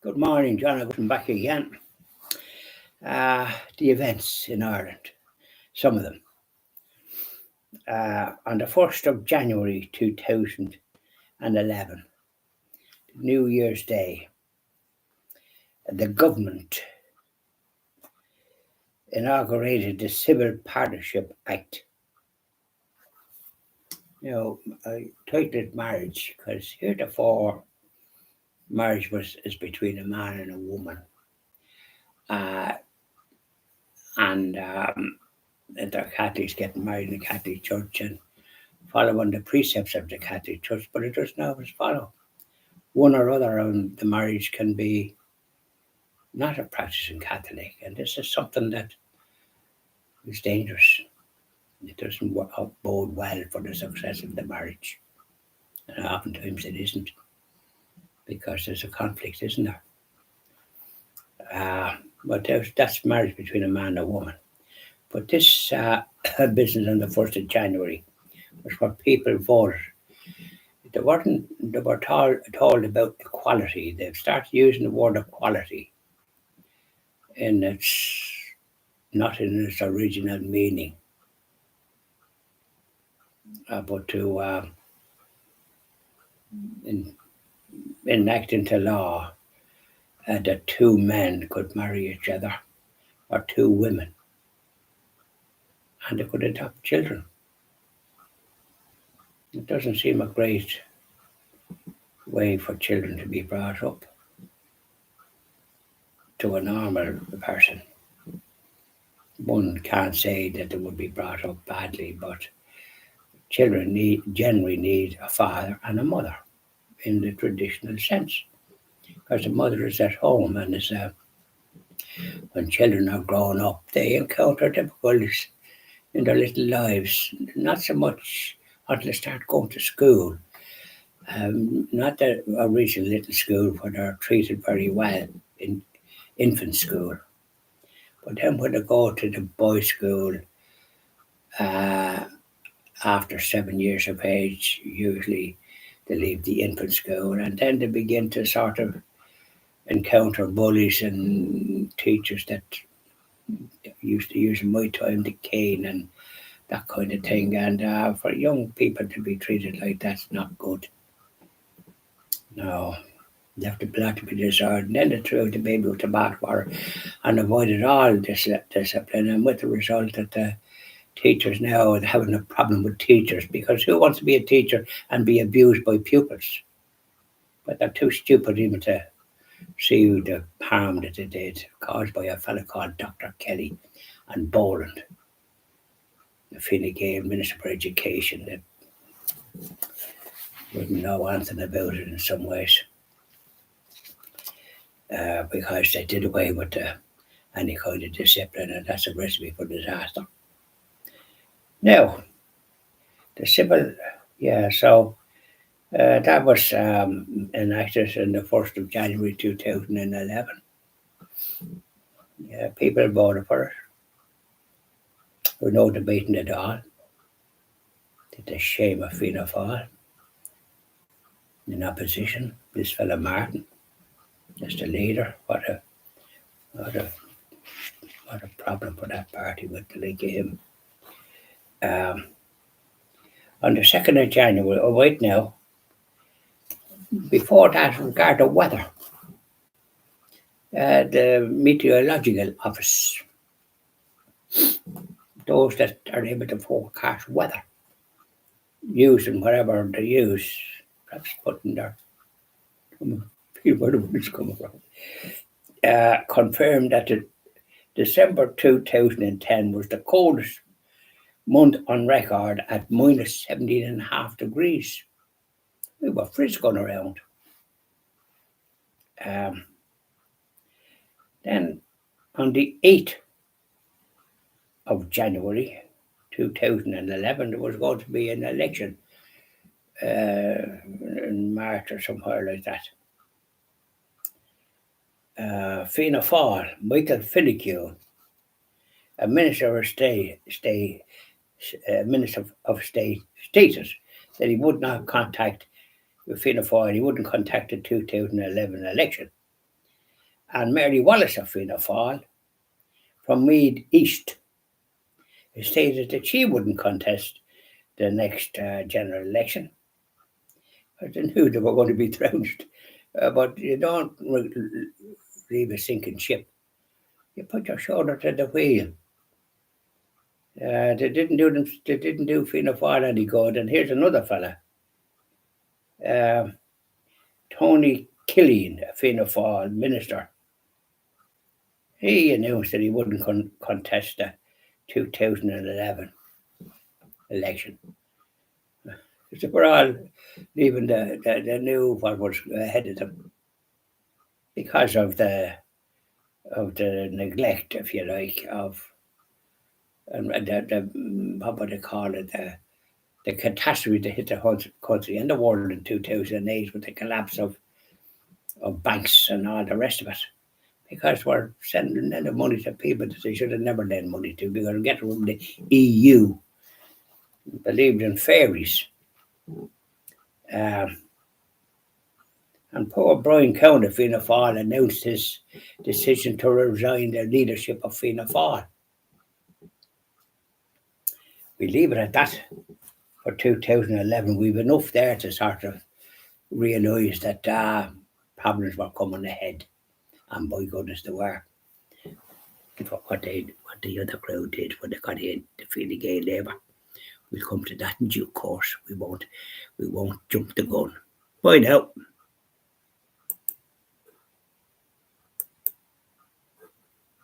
Good morning, John. I'm back again. The events in Ireland, some of them. On the 1st of January 2011, New Year's Day, the government inaugurated the Civil Partnership Act. I titled it marriage because heretofore marriage is between a man and a woman. And they're Catholics getting married in the Catholic Church and following the precepts of the Catholic Church, but it doesn't always follow. One or other of the marriage can be not a practicing Catholic, and this is something that is dangerous. It doesn't bode well for the success of the marriage, and oftentimes it isn't, because there's a conflict, isn't there? But that's marriage between a man and a woman. But this business on the 1st of January was what people voted. They were told about equality. They've started using the word equality, and it's not in its original meaning, but to enact into law that two men could marry each other, or two women, and they could adopt children. It doesn't seem a great way for children to be brought up to a normal person. One can't say that they would be brought up badly, but children generally need a father and a mother in the traditional sense, because the mother is at home, and when children are growing up, they encounter difficulties in their little lives, not so much until they start going to school. Not the original little school where they're treated very well in infant school, but then when they go to the boys' school, after 7 years of age, usually they leave the infant school, and then they begin to sort of encounter bullies and teachers that used to use in my time the cane and that kind of thing. And for young people to be treated like that's not good. No, they have to be desired. And then they threw the baby with the bathwater and avoided all discipline, and with the result that the teachers now are having a problem with teachers, because who wants to be a teacher and be abused by pupils? But they're too stupid even to see the harm that they did, caused by a fellow called Dr. Kelly and Boland, the Fine Gael Minister for Education, that wouldn't know anything about it in some ways, because they did away with any kind of discipline, and that's a recipe for disaster. Now, the civil, so that was enacted on the 1st of January 2011. People voted for it. There was no debating at all. It's a shame of Fianna Fáil in opposition. This fellow Martin is the leader. What a problem for that party with the like of him. On the 2nd of January, wait now, before that, regard the weather, the meteorological office, those that are able to forecast weather, using whatever they use, perhaps putting their, where the wind's coming from, confirmed that December 2010 was the coldest month on record at minus 17.5 degrees. We were frizzing around. Then on the 8th of January 2011, there was going to be an election in March or somewhere like that. Fianna Fáil, Michael Finney, a Minister of State, Minister of State, stated that he would not contact Fianna Fáil. He wouldn't contact the 2011 election. And Mary Wallace of Fianna Fáil from Meath East stated that she wouldn't contest the next general election. They knew they were going to be trounced. But you don't leave a sinking ship. You put your shoulder to the wheel. They didn't do them. They didn't do Fianna Fáil any good. And here's another fella, Tony Killian, a Fianna Fáil minister. He announced that he wouldn't contest the 2011 election. So we're all leaving the knew what was ahead of them because of the neglect, if you like, of and the what would they call it, the catastrophe that hit the whole country and the world in 2008 with the collapse of banks and all the rest of it. Because we're sending the money to people that they should have never lent money to because we're getting from the EU. Believed in fairies. And poor Brian Cowen of Fianna Fáil announced his decision to resign the leadership of Fianna Fáil. We leave it at that for 2011. We've enough there to sort of realise that problems were coming ahead. And by goodness they were. What the other crowd did when they got in to Fine Gael Labour. We'll come to that in due course. We won't jump the gun. Bye now.